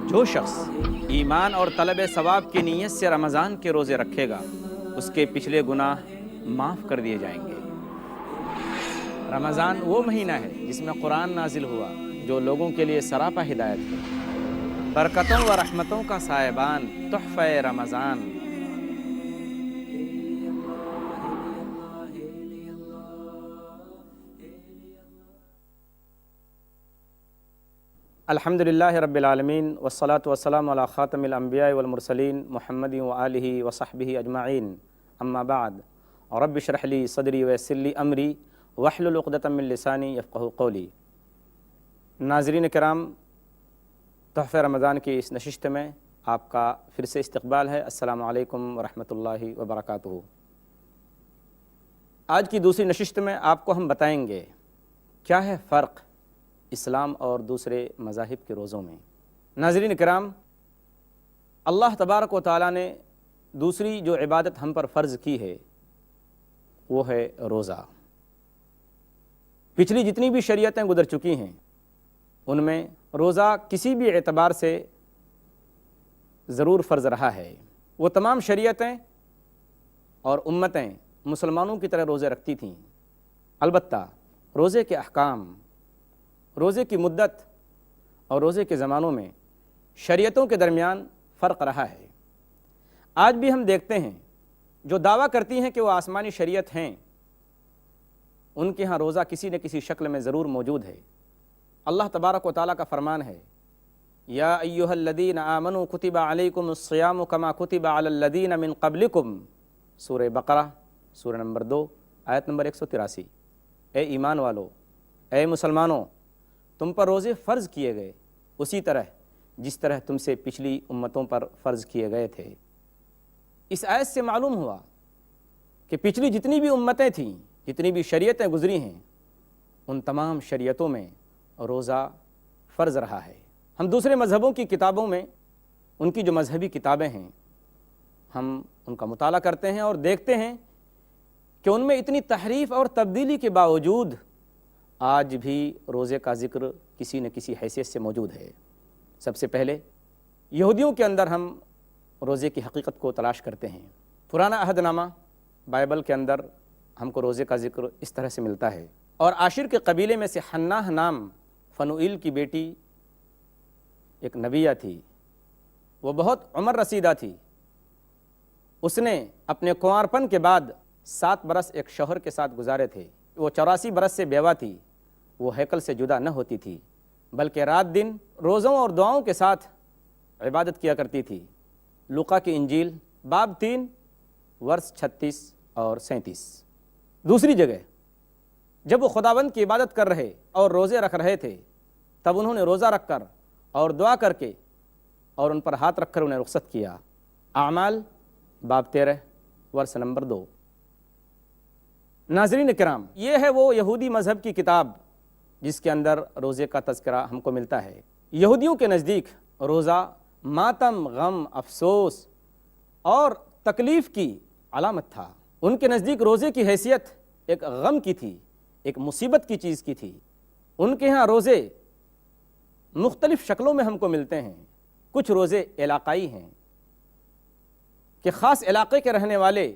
جو شخص ایمان اور طلب ثواب کی نیت سے رمضان کے روزے رکھے گا اس کے پچھلے گناہ معاف کر دیے جائیں گے۔ رمضان وہ مہینہ ہے جس میں قرآن نازل ہوا جو لوگوں کے لیے سراپا ہدایت ہے۔ برکتوں و رحمتوں کا سائبان تحفہ رمضان۔ الحمدللہ رب العالمین والصلاة والسلام علی خاتم الانبیاء والمرسلین محمد وآلہ وصحبہ اجمعین، اما بعد رب اشرح لی صدری ویسر لی امری واحلل عقدۃ من لسانی یفقہوا قولی۔ ناظرین کرام، تحفہ رمضان کی اس نشست میں آپ کا پھر سے استقبال ہے۔ السلام علیکم ورحمۃ اللہ وبرکاتہ۔ آج کی دوسری نشست میں آپ کو ہم بتائیں گے کیا ہے فرق اسلام اور دوسرے مذاہب کے روزوں میں۔ ناظرین کرام، اللہ تبارک و تعالیٰ نے دوسری جو عبادت ہم پر فرض کی ہے وہ ہے روزہ۔ پچھلی جتنی بھی شریعتیں گزر چکی ہیں ان میں روزہ کسی بھی اعتبار سے ضرور فرض رہا ہے۔ وہ تمام شریعتیں اور امتیں مسلمانوں کی طرح روزے رکھتی تھیں، البتہ روزے کے احکام، روزے کی مدت اور روزے کے زمانوں میں شریعتوں کے درمیان فرق رہا ہے۔ آج بھی ہم دیکھتے ہیں جو دعویٰ کرتی ہیں کہ وہ آسمانی شریعت ہیں، ان کے ہاں روزہ کسی نہ کسی شکل میں ضرور موجود ہے۔ اللہ تبارک و تعالیٰ کا فرمان ہے، یا ایھا الذین آمنوا کتب علیکم الصیام کما کتب علی الذین من قبلکم، سورہ بقرہ سورہ نمبر 2 آیت نمبر 183۔ اے ایمان والو، اے مسلمانوں، تم پر روزے فرض کیے گئے اسی طرح جس طرح تم سے پچھلی امتوں پر فرض کیے گئے تھے۔ اس آیت سے معلوم ہوا کہ پچھلی جتنی بھی امتیں تھیں، جتنی بھی شریعتیں گزری ہیں، ان تمام شریعتوں میں روزہ فرض رہا ہے۔ ہم دوسرے مذہبوں کی کتابوں میں، ان کی جو مذہبی کتابیں ہیں، ہم ان کا مطالعہ کرتے ہیں اور دیکھتے ہیں کہ ان میں اتنی تحریف اور تبدیلی کے باوجود آج بھی روزے کا ذکر کسی نہ کسی حیثیت سے موجود ہے۔ سب سے پہلے یہودیوں کے اندر ہم روزے کی حقیقت کو تلاش کرتے ہیں۔ پرانا عہد نامہ بائبل کے اندر ہم کو روزے کا ذکر اس طرح سے ملتا ہے، اور عاشر کے قبیلے میں سے حناہ نام فنوئیل کی بیٹی ایک نبیہ تھی، وہ بہت عمر رسیدہ تھی۔ اس نے اپنے کنوارپن کے بعد 7 برس ایک شوہر کے ساتھ گزارے تھے۔ وہ 84 برس سے بیوہ تھی۔ وہ ہیکل سے جدا نہ ہوتی تھی بلکہ رات دن روزوں اور دعاؤں کے ساتھ عبادت کیا کرتی تھی۔ لوقا کی انجیل باب 3 ورس 36 اور 37۔ دوسری جگہ جب وہ خداوند کی عبادت کر رہے اور روزے رکھ رہے تھے، تب انہوں نے روزہ رکھ کر اور دعا کر کے اور ان پر ہاتھ رکھ کر انہیں رخصت کیا۔ اعمال باب 13 ورس نمبر 2۔ ناظرین کرام، یہ ہے وہ یہودی مذہب کی کتاب جس کے اندر روزے کا تذکرہ ہم کو ملتا ہے۔ یہودیوں کے نزدیک روزہ ماتم، غم، افسوس اور تکلیف کی علامت تھا۔ ان کے نزدیک روزے کی حیثیت ایک غم کی تھی، ایک مصیبت کی چیز کی تھی۔ ان کے ہاں روزے مختلف شکلوں میں ہم کو ملتے ہیں۔ کچھ روزے علاقائی ہیں کہ خاص علاقے کے رہنے والے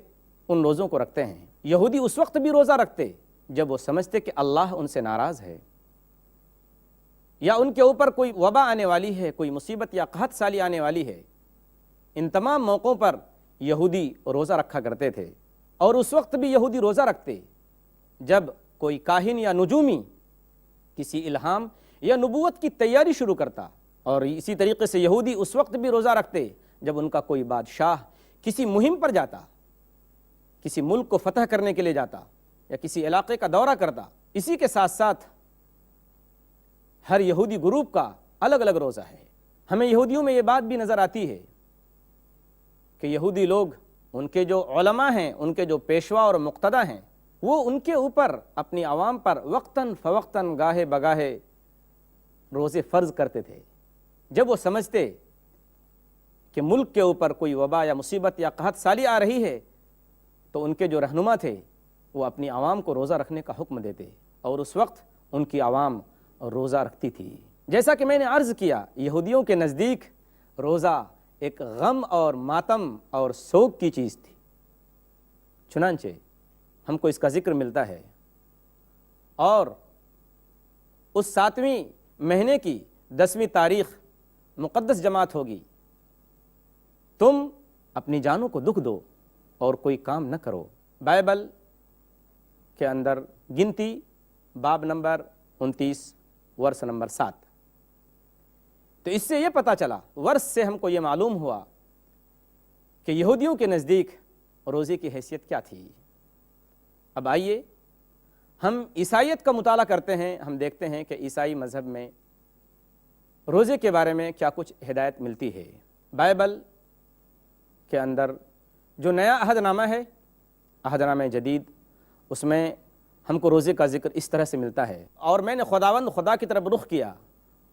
ان روزوں کو رکھتے ہیں۔ یہودی اس وقت بھی روزہ رکھتے جب وہ سمجھتے کہ اللہ ان سے ناراض ہے، یا ان کے اوپر کوئی وبا آنے والی ہے، کوئی مصیبت یا قحط سالی آنے والی ہے۔ ان تمام موقعوں پر یہودی روزہ رکھا کرتے تھے، اور اس وقت بھی یہودی روزہ رکھتے جب کوئی کاہن یا نجومی کسی الہام یا نبوت کی تیاری شروع کرتا، اور اسی طریقے سے یہودی اس وقت بھی روزہ رکھتے جب ان کا کوئی بادشاہ کسی مہم پر جاتا، کسی ملک کو فتح کرنے کے لیے جاتا یا کسی علاقے کا دورہ کرتا۔ اسی کے ساتھ ساتھ ہر یہودی گروپ کا الگ الگ روزہ ہے۔ ہمیں یہودیوں میں یہ بات بھی نظر آتی ہے کہ یہودی لوگ، ان کے جو علماء ہیں، ان کے جو پیشوا اور مقتدی ہیں، وہ ان کے اوپر، اپنی عوام پر وقتاً فوقتاً، گاہے بگاہے روزے فرض کرتے تھے۔ جب وہ سمجھتے کہ ملک کے اوپر کوئی وبا یا مصیبت یا قحط سالی آ رہی ہے، تو ان کے جو رہنما تھے وہ اپنی عوام کو روزہ رکھنے کا حکم دیتے، اور اس وقت ان کی عوام روزہ رکھتی تھی۔ جیسا کہ میں نے عرض کیا، یہودیوں کے نزدیک روزہ ایک غم اور ماتم اور سوگ کی چیز تھی۔ چنانچہ ہم کو اس کا ذکر ملتا ہے، اور اس 7ویں مہینے کی 10ویں تاریخ مقدس جماعت ہوگی، تم اپنی جانوں کو دکھ دو اور کوئی کام نہ کرو۔ بائبل کے اندر گنتی باب نمبر 29 ورس نمبر 7۔ تو اس سے یہ پتہ چلا، ورس سے ہم کو یہ معلوم ہوا کہ یہودیوں کے نزدیک روزے کی حیثیت کیا تھی۔ اب آئیے ہم عیسائیت کا مطالعہ کرتے ہیں، ہم دیکھتے ہیں کہ عیسائی مذہب میں روزے کے بارے میں کیا کچھ ہدایت ملتی ہے۔ بائبل کے اندر جو نیا عہد نامہ ہے، عہد نامہ جدید، اس میں ہم کو روزے کا ذکر اس طرح سے ملتا ہے، اور میں نے خداوند خدا کی طرف رخ کیا،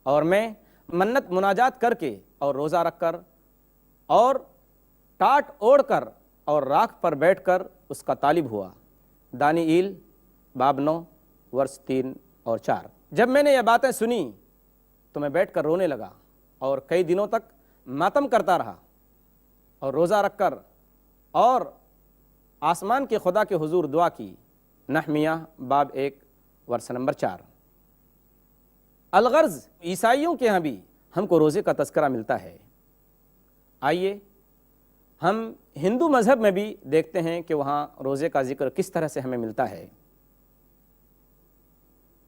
اور میں منت مناجات کر کے اور روزہ رکھ کر اور ٹاٹ اوڑھ کر اور راکھ پر بیٹھ کر اس کا طالب ہوا۔ دانیئیل باب 9 ورس 3 اور 4۔ جب میں نے یہ باتیں سنی تو میں بیٹھ کر رونے لگا اور کئی دنوں تک ماتم کرتا رہا اور روزہ رکھ کر اور آسمان کے خدا کے حضور دعا کی۔ نحمیہ باب 1 ورس نمبر 4۔ الغرض عیسائیوں کے ہاں بھی ہم کو روزے کا تذکرہ ملتا ہے۔ آئیے ہم ہندو مذہب میں بھی دیکھتے ہیں کہ وہاں روزے کا ذکر کس طرح سے ہمیں ملتا ہے۔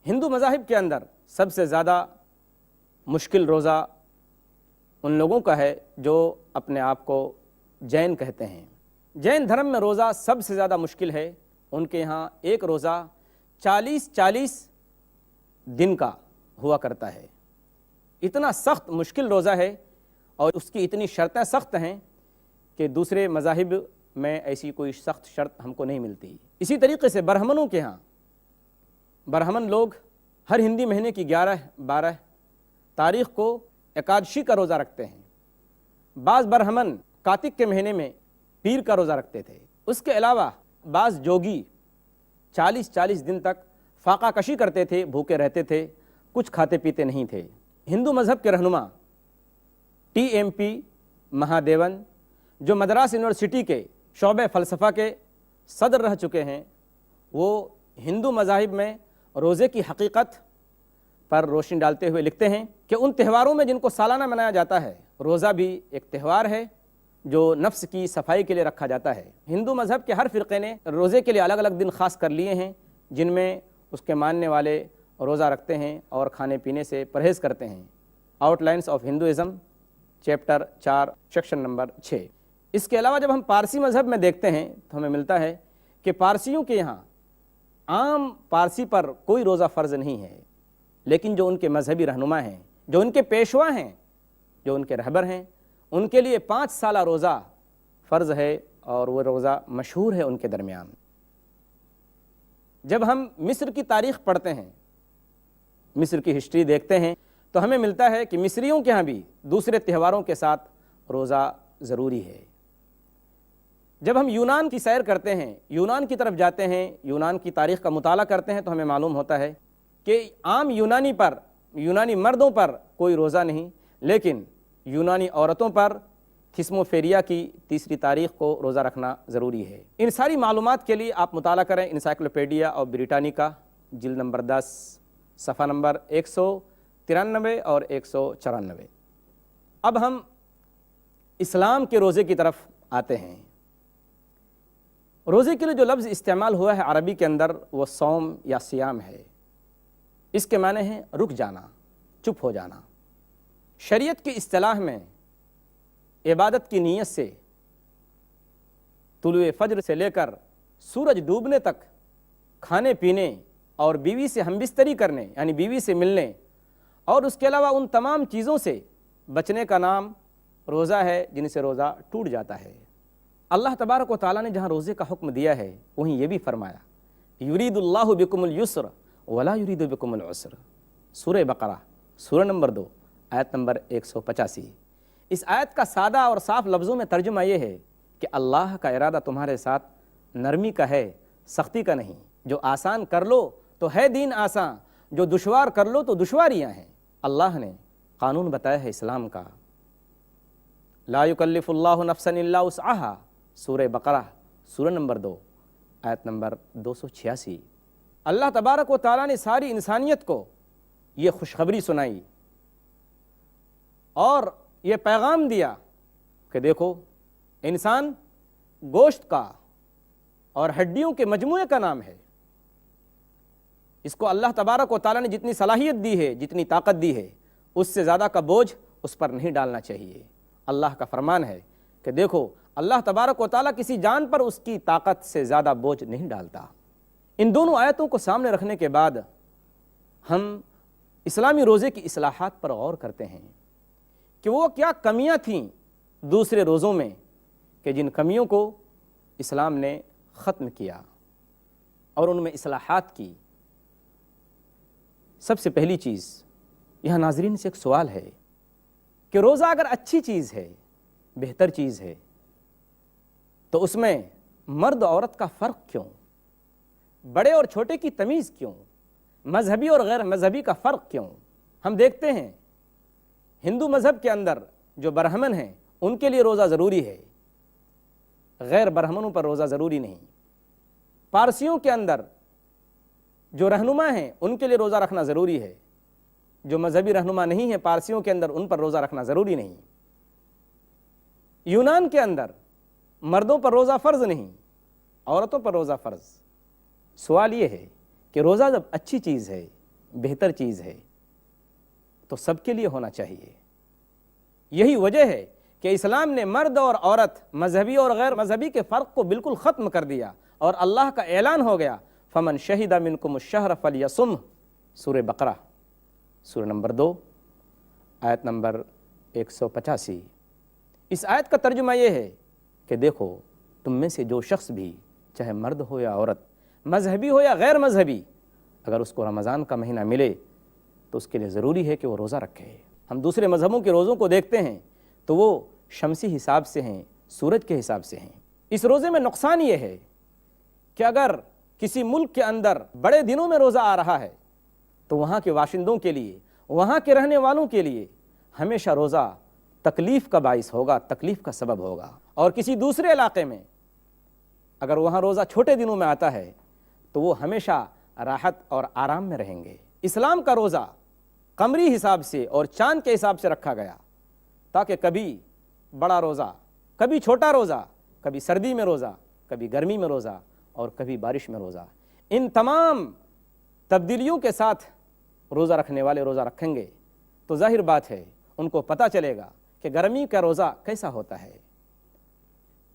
ہندو مذاہب کے اندر سب سے زیادہ مشکل روزہ ان لوگوں کا ہے جو اپنے آپ کو جین کہتے ہیں۔ جین دھرم میں روزہ سب سے زیادہ مشکل ہے۔ ان کے یہاں ایک روزہ 40 دن کا ہوا کرتا ہے۔ اتنا سخت مشکل روزہ ہے اور اس کی اتنی شرطیں سخت ہیں کہ دوسرے مذاہب میں ایسی کوئی سخت شرط ہم کو نہیں ملتی۔ اسی طریقے سے برہمنوں کے ہاں، برہمن لوگ ہر ہندی مہینے کی 11-12 تاریخ کو اکادشی کا روزہ رکھتے ہیں۔ بعض برہمن کارتک کے مہینے میں پیر کا روزہ رکھتے تھے۔ اس کے علاوہ بعض جوگی 40 دن تک فاقہ کشی کرتے تھے، بھوکے رہتے تھے، کچھ کھاتے پیتے نہیں تھے۔ ہندو مذہب کے رہنما TMP مہادیون، جو مدراس یونیورسٹی کے شعبہ فلسفہ کے صدر رہ چکے ہیں، وہ ہندو مذاہب میں روزے کی حقیقت پر روشنی ڈالتے ہوئے لکھتے ہیں کہ ان تہواروں میں جن کو سالانہ منایا جاتا ہے، روزہ بھی ایک تہوار ہے جو نفس کی صفائی کے لیے رکھا جاتا ہے۔ ہندو مذہب کے ہر فرقے نے روزے کے لیے الگ الگ دن خاص کر لیے ہیں، جن میں اس کے ماننے والے روزہ رکھتے ہیں اور کھانے پینے سے پرہیز کرتے ہیں۔ Out lines of Hinduism chapter 4 section number 6۔ اس کے علاوہ جب ہم پارسی مذہب میں دیکھتے ہیں تو ہمیں ملتا ہے کہ پارسیوں کے یہاں عام پارسی پر کوئی روزہ فرض نہیں ہے، لیکن جو ان کے مذہبی رہنما ہیں، جو ان کے پیشوا ہیں، جو ان کے رہبر ہیں، ان کے لیے 5 سالہ روزہ فرض ہے، اور وہ روزہ مشہور ہے ان کے درمیان۔ جب ہم مصر کی تاریخ پڑھتے ہیں، مصر کی ہسٹری دیکھتے ہیں، تو ہمیں ملتا ہے کہ مصریوں کے ہاں بھی دوسرے تہواروں کے ساتھ روزہ ضروری ہے۔ جب ہم یونان کی سیر کرتے ہیں، یونان کی طرف جاتے ہیں، یونان کی تاریخ کا مطالعہ کرتے ہیں، تو ہمیں معلوم ہوتا ہے کہ عام یونانی مردوں پر کوئی روزہ نہیں، لیکن یونانی عورتوں پر تھسموفیریا کی 3 تاریخ کو روزہ رکھنا ضروری ہے۔ ان ساری معلومات کے لیے آپ مطالعہ کریں انسائکلوپیڈیا آف بریٹانیکا جلد نمبر 10 صفحہ نمبر 193 اور 194۔ اب ہم اسلام کے روزے کی طرف آتے ہیں۔ روزے کے لیے جو لفظ استعمال ہوا ہے عربی کے اندر، وہ صوم یا صیام ہے۔ اس کے معنی ہے رک جانا، چپ ہو جانا۔ شریعت کی اصطلاح میں عبادت کی نیت سے طلوع فجر سے لے کر سورج ڈوبنے تک کھانے پینے اور بیوی سے ہمبستری کرنے یعنی بیوی سے ملنے اور اس کے علاوہ ان تمام چیزوں سے بچنے کا نام روزہ ہے، جن سے روزہ ٹوٹ جاتا ہے۔ اللہ تبارک و تعالیٰ نے جہاں روزے کا حکم دیا ہے، وہیں یہ بھی فرمایا یرید اللہ بکم الیسر ولا یرید بکم العسر۔ سورہ بقرہ سورہ نمبر 2 آیت نمبر 185۔ اس آیت کا سادہ اور صاف لفظوں میں ترجمہ یہ ہے کہ اللہ کا ارادہ تمہارے ساتھ نرمی کا ہے، سختی کا نہیں۔ جو آسان کر لو تو ہے دین آسان، جو دشوار کر لو تو دشواریاں ہیں۔ اللہ نے قانون بتایا ہے اسلام کا، لا یکلف اللہ نفسا الا وسعہا، سورہ بقرہ سورہ نمبر 2 آیت نمبر 286۔ اللہ تبارک و تعالیٰ نے ساری انسانیت کو یہ خوشخبری سنائی اور یہ پیغام دیا کہ دیکھو انسان گوشت کا اور ہڈیوں کے مجموعے کا نام ہے، اس کو اللہ تبارک و تعالیٰ نے جتنی صلاحیت دی ہے، جتنی طاقت دی ہے، اس سے زیادہ کا بوجھ اس پر نہیں ڈالنا چاہیے۔ اللہ کا فرمان ہے کہ دیکھو اللہ تبارک و تعالیٰ کسی جان پر اس کی طاقت سے زیادہ بوجھ نہیں ڈالتا۔ ان دونوں آیتوں کو سامنے رکھنے کے بعد ہم اسلامی روزے کی اصلاحات پر غور کرتے ہیں کہ وہ کیا کمیاں تھیں دوسرے روزوں میں کہ جن کمیوں کو اسلام نے ختم کیا اور ان میں اصلاحات کی۔ سب سے پہلی چیز یہاں ناظرین سے ایک سوال ہے کہ روزہ اگر اچھی چیز ہے، بہتر چیز ہے، تو اس میں مرد عورت کا فرق کیوں؟ بڑے اور چھوٹے کی تمیز کیوں؟ مذہبی اور غیر مذہبی کا فرق کیوں؟ ہم دیکھتے ہیں ہندو مذہب کے اندر جو برہمن ہیں ان کے لیے روزہ ضروری ہے، غیر برہمنوں پر روزہ ضروری نہیں۔ پارسیوں کے اندر جو رہنما ہیں ان کے لیے روزہ رکھنا ضروری ہے، جو مذہبی رہنما نہیں ہیں پارسیوں کے اندر ان پر روزہ رکھنا ضروری نہیں۔ یونان کے اندر مردوں پر روزہ فرض نہیں، عورتوں پر روزہ فرض۔ سوال یہ ہے کہ روزہ جب اچھی چیز ہے، بہتر چیز ہے، تو سب کے لیے ہونا چاہیے۔ یہی وجہ ہے کہ اسلام نے مرد اور عورت، مذہبی اور غیر مذہبی کے فرق کو بالکل ختم کر دیا اور اللہ کا اعلان ہو گیا فمن شہد منکم الشہر فلیصمہ، سورہ بقرہ سورہ نمبر 2 آیت نمبر 185۔ اس آیت کا ترجمہ یہ ہے کہ دیکھو تم میں سے جو شخص بھی، چاہے مرد ہو یا عورت، مذہبی ہو یا غیر مذہبی، اگر اس کو رمضان کا مہینہ ملے تو اس کے لیے ضروری ہے کہ وہ روزہ رکھے۔ ہم دوسرے مذہبوں کے روزوں کو دیکھتے ہیں تو وہ شمسی حساب سے ہیں، سورج کے حساب سے ہیں۔ اس روزے میں نقصان یہ ہے کہ اگر کسی ملک کے اندر بڑے دنوں میں روزہ آ رہا ہے تو وہاں کے باشندوں کے لیے، وہاں کے رہنے والوں کے لیے ہمیشہ روزہ تکلیف کا باعث ہوگا، تکلیف کا سبب ہوگا۔ اور کسی دوسرے علاقے میں اگر وہاں روزہ چھوٹے دنوں میں آتا ہے تو وہ ہمیشہ راحت اور آرام میں رہیں گے۔ اسلام کا روزہ قمری حساب سے اور چاند کے حساب سے رکھا گیا تاکہ کبھی بڑا روزہ، کبھی چھوٹا روزہ، کبھی سردی میں روزہ، کبھی گرمی میں روزہ اور کبھی بارش میں روزہ، ان تمام تبدیلیوں کے ساتھ روزہ رکھنے والے روزہ رکھیں گے تو ظاہر بات ہے ان کو پتہ چلے گا کہ گرمی کا روزہ کیسا ہوتا ہے۔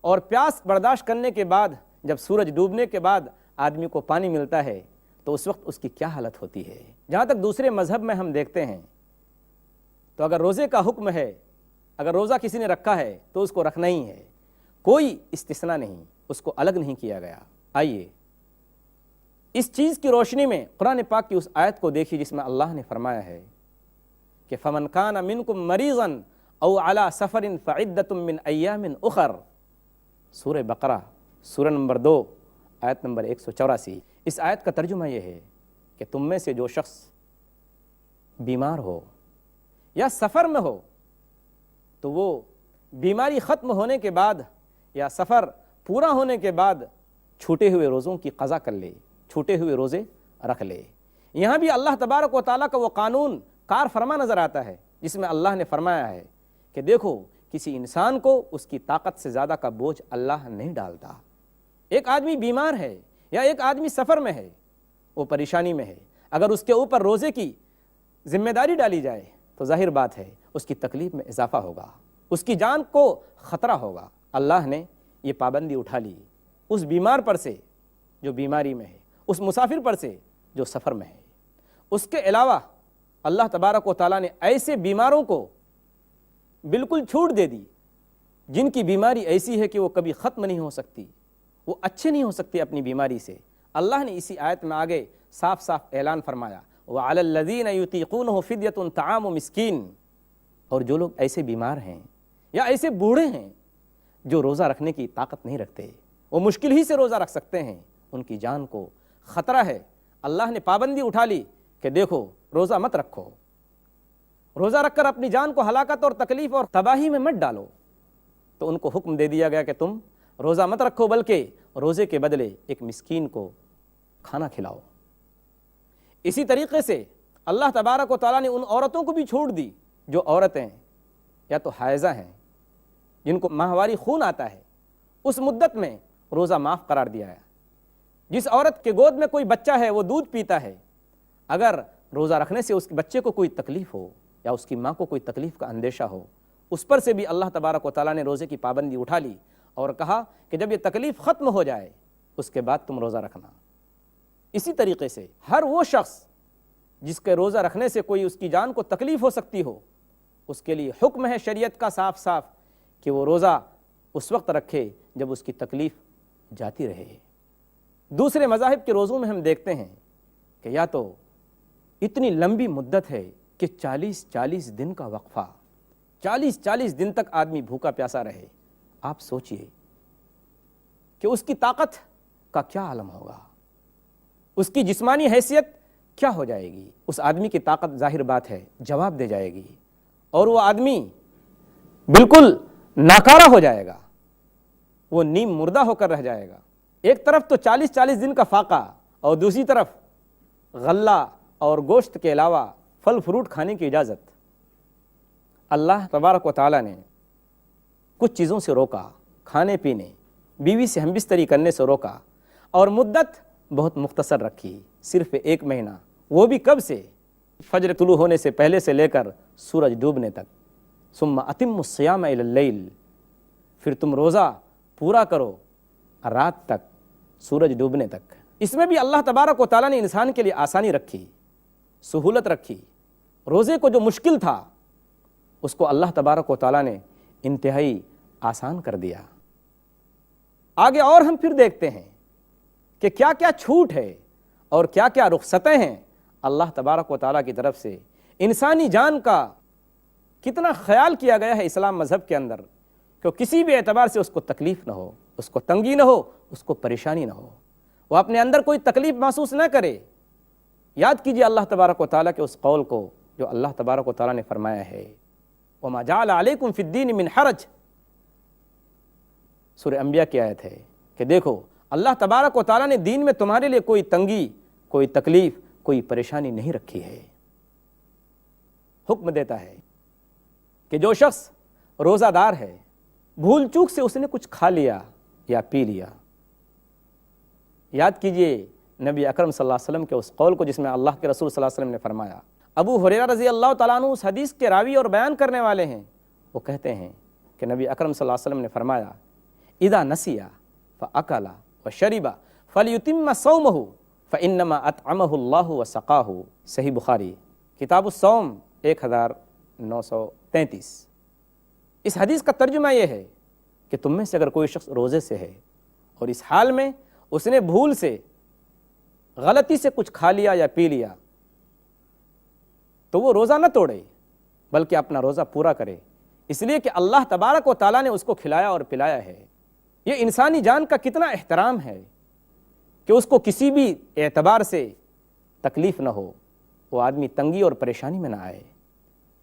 اور پیاس برداشت کرنے کے بعد جب سورج ڈوبنے کے بعد آدمی کو پانی ملتا ہے تو اس وقت اس کی کیا حالت ہوتی ہے۔ جہاں تک دوسرے مذہب میں ہم دیکھتے ہیں تو اگر روزے کا حکم ہے، اگر روزہ کسی نے رکھا ہے تو اس کو رکھنا ہی ہے، کوئی استثناء نہیں، اس کو الگ نہیں کیا گیا۔ آئیے اس چیز کی روشنی میں قرآن پاک کی اس آیت کو دیکھیے جس میں اللہ نے فرمایا ہے کہ فَمَنْ كَانَ مِنْكُمْ مَرِيضًا أَوْ عَلَى سَفَرٍ فَعِدَّةٌ مِّنْ أَيَّامٍ أُخَرَ، سورہ بقرہ سورہ نمبر 2 آیت نمبر 184۔ اس آیت کا ترجمہ یہ ہے کہ تم میں سے جو شخص بیمار ہو یا سفر میں ہو تو وہ بیماری ختم ہونے کے بعد یا سفر پورا ہونے کے بعد چھوٹے ہوئے روزوں کی قضا کر لے، چھوٹے ہوئے روزے رکھ لے۔ یہاں بھی اللہ تبارک و تعالیٰ کا وہ قانون کار فرما نظر آتا ہے جس میں اللہ نے فرمایا ہے کہ دیکھو کسی انسان کو اس کی طاقت سے زیادہ کا بوجھ اللہ نہیں ڈالتا۔ ایک آدمی بیمار ہے یا ایک آدمی سفر میں ہے، وہ پریشانی میں ہے، اگر اس کے اوپر روزے کی ذمہ داری ڈالی جائے تو ظاہر بات ہے اس کی تکلیف میں اضافہ ہوگا، اس کی جان کو خطرہ ہوگا۔ اللہ نے یہ پابندی اٹھا لی اس بیمار پر سے جو بیماری میں ہے، اس مسافر پر سے جو سفر میں ہے۔ اس کے علاوہ اللہ تبارک و تعالیٰ نے ایسے بیماروں کو بالکل چھوٹ دے دی جن کی بیماری ایسی ہے کہ وہ کبھی ختم نہیں ہو سکتی، وہ اچھے نہیں ہو سکتے اپنی بیماری سے۔ اللہ نے اسی آیت میں آگے صاف صاف اعلان فرمایا وَعَلَى الَّذِينَ يُطِيقُونَهُ فِدْيَةٌ طَعَامُ مِسْكِينٍ، اور جو لوگ ایسے بیمار ہیں یا ایسے بوڑھے ہیں جو روزہ رکھنے کی طاقت نہیں رکھتے، وہ مشکل ہی سے روزہ رکھ سکتے ہیں، ان کی جان کو خطرہ ہے، اللہ نے پابندی اٹھا لی کہ دیکھو روزہ مت رکھو، روزہ رکھ کر اپنی جان کو ہلاکت اور تکلیف اور تباہی میں مت ڈالو۔ تو ان کو حکم دے دیا گیا کہ تم روزہ مت رکھو بلکہ روزے کے بدلے ایک مسکین کو کھانا کھلاؤ۔ اسی طریقے سے اللہ تبارک و تعالیٰ نے ان عورتوں کو بھی چھوڑ دی جو عورتیں یا تو حائضہ ہیں، جن کو ماہواری خون آتا ہے، اس مدت میں روزہ معاف قرار دیا ہے۔ جس عورت کے گود میں کوئی بچہ ہے، وہ دودھ پیتا ہے، اگر روزہ رکھنے سے اس کے بچے کو کوئی تکلیف ہو یا اس کی ماں کو کوئی تکلیف کا اندیشہ ہو، اس پر سے بھی اللہ تبارک و تعالیٰ نے روزے کی پابندی اٹھا لی اور کہا کہ جب یہ تکلیف ختم ہو جائے اس کے بعد تم روزہ رکھنا۔ اسی طریقے سے ہر وہ شخص جس کے روزہ رکھنے سے کوئی اس کی جان کو تکلیف ہو سکتی ہو، اس کے لیے حکم ہے شریعت کا صاف صاف کہ وہ روزہ اس وقت رکھے جب اس کی تکلیف جاتی رہے۔ دوسرے مذاہب کے روزوں میں ہم دیکھتے ہیں کہ یا تو اتنی لمبی مدت ہے کہ 40 دن کا وقفہ، 40 دن تک آدمی بھوکا پیاسا رہے۔ آپ سوچئے کہ اس کی طاقت کا کیا عالم ہوگا، اس کی جسمانی حیثیت کیا ہو جائے گی۔ اس آدمی کی طاقت ظاہر بات ہے جواب دے جائے گی اور وہ آدمی بالکل ناکارہ ہو جائے گا، وہ نیم مردہ ہو کر رہ جائے گا۔ ایک طرف تو 40 دن کا فاقہ اور دوسری طرف غلہ اور گوشت کے علاوہ پھل فروٹ کھانے کی اجازت۔ اللہ تبارک و تعالیٰ نے کچھ چیزوں سے روکا، کھانے پینے، بیوی سے ہم بستری کرنے سے روکا، اور مدت بہت مختصر رکھی، صرف 1 مہینہ، وہ بھی کب سے؟ فجر طلوع ہونے سے پہلے سے لے کر سورج ڈوبنے تک۔ ثم اتموا الصیام الی اللیل، پھر تم روزہ پورا کرو رات تک، سورج ڈوبنے تک۔ اس میں بھی اللہ تبارک و تعالیٰ نے انسان کے لیے آسانی رکھی، سہولت رکھی۔ روزے کو جو مشکل تھا اس کو اللہ تبارک و تعالیٰ نے انتہائی آسان کر دیا۔ آگے اور ہم پھر دیکھتے ہیں کہ کیا کیا چھوٹ ہے اور کیا کیا رخصتیں ہیں اللہ تبارک و تعالیٰ کی طرف سے۔ انسانی جان کا کتنا خیال کیا گیا ہے اسلام مذہب کے اندر کہ کسی بھی اعتبار سے اس کو تکلیف نہ ہو، اس کو تنگی نہ ہو، اس کو پریشانی نہ ہو، وہ اپنے اندر کوئی تکلیف محسوس نہ کرے۔ یاد کیجیے اللہ تبارک و تعالیٰ کے اس قول کو جو اللہ تبارک و تعالیٰ نے فرمایا ہے، وَمَا جَعَلَ عَلَيْكُمْ فِي الدِّينِ مِنْ حَرَجٍ، سورہ انبیاء کی آیت ہے کہ دیکھو اللہ تبارک و تعالیٰ نے دین میں تمہارے لیے کوئی تنگی، کوئی تکلیف، کوئی پریشانی نہیں رکھی ہے۔ حکم دیتا ہے کہ جو شخص روزہ دار ہے، بھول چوک سے اس نے کچھ کھا لیا یا پی لیا، یاد کیجئے نبی اکرم صلی اللہ علیہ وسلم کے اس قول کو جس میں اللہ کے رسول صلی اللہ علیہ وسلم نے فرمایا۔ ابو ہریرہ رضی اللہ تعالیٰ عنہ اس حدیث کے راوی اور بیان کرنے والے ہیں، وہ کہتے ہیں کہ نبی اکرم صلی اللہ علیہ وسلم نے فرمایا اذا نسی فاکل وشرب فلیتم صومہ فانما اطعمہ اللہ وسقاہ، صحیح بخاری کتاب الصوم 1933۔ اس حدیث کا ترجمہ یہ ہے کہ تم میں سے اگر کوئی شخص روزے سے ہے اور اس حال میں اس نے بھول سے، غلطی سے کچھ کھا لیا یا پی لیا، تو وہ روزہ نہ توڑے بلکہ اپنا روزہ پورا کرے، اس لیے کہ اللہ تبارک و تعالیٰ نے اس کو کھلایا اور پلایا ہے۔ یہ انسانی جان کا کتنا احترام ہے کہ اس کو کسی بھی اعتبار سے تکلیف نہ ہو، وہ آدمی تنگی اور پریشانی میں نہ آئے۔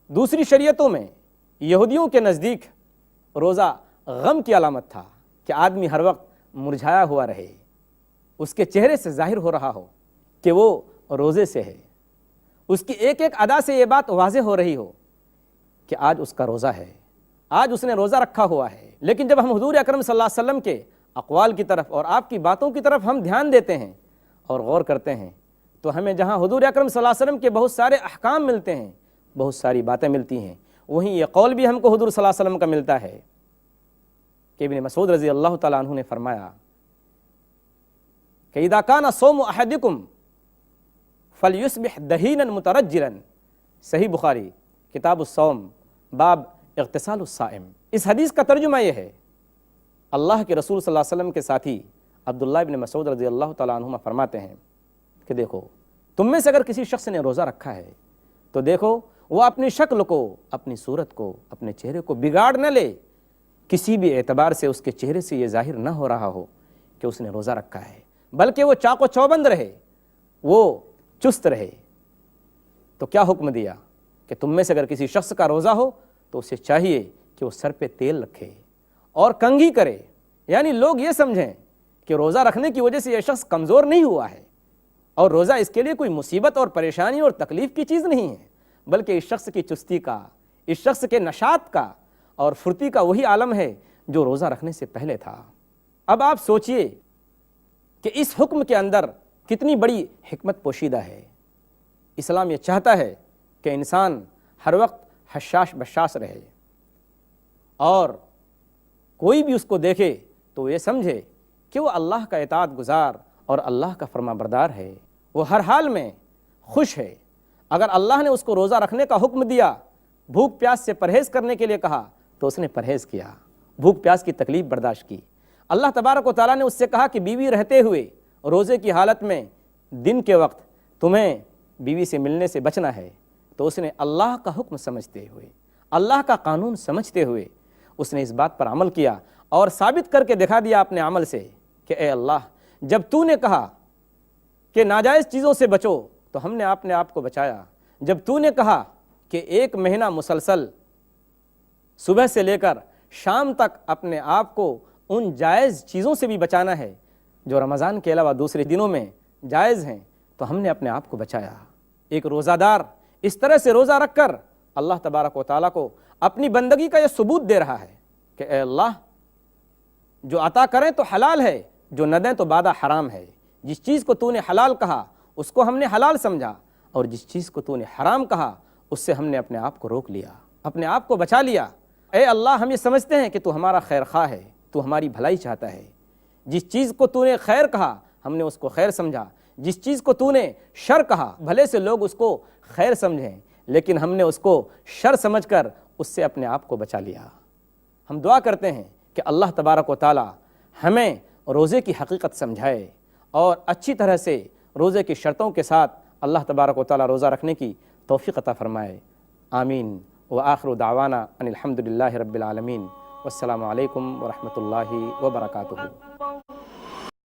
دوسری شریعتوں میں یہودیوں کے نزدیک روزہ غم کی علامت تھا کہ آدمی ہر وقت مرجھایا ہوا رہے، اس کے چہرے سے ظاہر ہو رہا ہو کہ وہ روزے سے ہے، اس کی ایک ایک ادا سے یہ بات واضح ہو رہی ہو کہ آج اس کا روزہ ہے، آج اس نے روزہ رکھا ہوا ہے۔ لیکن جب ہم حضور اکرم صلی اللہ علیہ وسلم کے اقوال کی طرف اور آپ کی باتوں کی طرف ہم دھیان دیتے ہیں اور غور کرتے ہیں تو ہمیں جہاں حضور اکرم صلی اللہ علیہ وسلم کے بہت سارے احکام ملتے ہیں، بہت ساری باتیں ملتی ہیں، وہیں یہ قول بھی ہم کو حضور صلی اللہ علیہ وسلم کا ملتا ہے کہ ابن مسعود رضی اللہ تعالیٰ عنہ نے فرمایا کہ اذا کان صوم احدکم فلیصبح دہینا مترجلا، صحیح بخاری کتاب الصوم باب اغتسال الصائم۔ اس حدیث کا ترجمہ یہ ہے، اللہ کے رسول صلی اللہ علیہ وسلم کے ساتھی عبداللہ ابن مسعود رضی اللہ تعالیٰ عنہما فرماتے ہیں کہ دیکھو تم میں سے اگر کسی شخص نے روزہ رکھا ہے تو دیکھو وہ اپنی شکل کو، اپنی صورت کو، اپنے چہرے کو بگاڑ نہ لے، کسی بھی اعتبار سے اس کے چہرے سے یہ ظاہر نہ ہو رہا ہو کہ اس نے روزہ رکھا ہے، بلکہ وہ چاق و چوبند رہے، وہ چست رہے۔ تو کیا حکم دیا کہ تم میں سے اگر کسی شخص کا روزہ ہو تو اسے چاہیے کہ وہ سر پہ تیل رکھے اور کنگھی کرے، یعنی لوگ یہ سمجھیں کہ روزہ رکھنے کی وجہ سے یہ شخص کمزور نہیں ہوا ہے، اور روزہ اس کے لیے کوئی مصیبت اور پریشانی اور تکلیف کی چیز نہیں ہے، بلکہ اس شخص کی چستی کا، اس شخص کے نشاط کا اور پھرتی کا وہی عالم ہے جو روزہ رکھنے سے پہلے تھا۔ اب آپ سوچئے کہ اس حکم کے اندر کتنی بڑی حکمت پوشیدہ ہے۔ اسلام یہ چاہتا ہے کہ انسان ہر وقت حشاش بشاش رہے، اور کوئی بھی اس کو دیکھے تو یہ سمجھے کہ وہ اللہ کا اطاعت گزار اور اللہ کا فرما بردار ہے، وہ ہر حال میں خوش ہے۔ اگر اللہ نے اس کو روزہ رکھنے کا حکم دیا، بھوک پیاس سے پرہیز کرنے کے لیے کہا، تو اس نے پرہیز کیا، بھوک پیاس کی تکلیف برداشت کی۔ اللہ تبارک و تعالیٰ نے اس سے کہا کہ بیوی رہتے ہوئے روزے کی حالت میں دن کے وقت تمہیں بیوی سے ملنے سے بچنا ہے، تو اس نے اللہ کا حکم سمجھتے ہوئے، اللہ کا قانون سمجھتے ہوئے اس نے اس بات پر عمل کیا اور ثابت کر کے دکھا دیا اپنے عمل سے کہ اے اللہ، جب تو نے کہا کہ ناجائز چیزوں سے بچو تو ہم نے اپنے آپ کو بچایا، جب تو نے کہا کہ 1 مہینہ مسلسل صبح سے لے کر شام تک اپنے آپ کو ان جائز چیزوں سے بھی بچانا ہے جو رمضان کے علاوہ دوسرے دنوں میں جائز ہیں، تو ہم نے اپنے آپ کو بچایا۔ ایک روزہ دار اس طرح سے روزہ رکھ کر اللہ تبارک و تعالیٰ کو اپنی بندگی کا یہ ثبوت دے رہا ہے کہ اے اللہ، جو عطا کریں تو حلال ہے، جو نہ دیں تو بادہ حرام ہے۔ جس چیز کو تو نے حلال کہا اس کو ہم نے حلال سمجھا، اور جس چیز کو تو نے حرام کہا اس سے ہم نے اپنے آپ کو روک لیا، اپنے آپ کو بچا لیا۔ اے اللہ، ہم یہ سمجھتے ہیں کہ تو ہمارا خیر خواہ ہے، تو ہماری بھلائی چاہتا ہے۔ جس چیز کو تو نے خیر کہا ہم نے اس کو خیر سمجھا، جس چیز کو تو نے شر کہا بھلے سے لوگ اس کو خیر سمجھیں، لیکن ہم نے اس کو شر سمجھ کر اس سے اپنے آپ کو بچا لیا۔ ہم دعا کرتے ہیں کہ اللہ تبارک و تعالی ہمیں روزے کی حقیقت سمجھائے اور اچھی طرح سے روزے کی شرطوں کے ساتھ اللہ تبارک و تعالی روزہ رکھنے کی توفیق عطا فرمائے۔ آمین۔ وآخر دعوانا ان الحمد للہ رب العالمین، والسلام علیکم ورحمۃ اللہ وبرکاتہ۔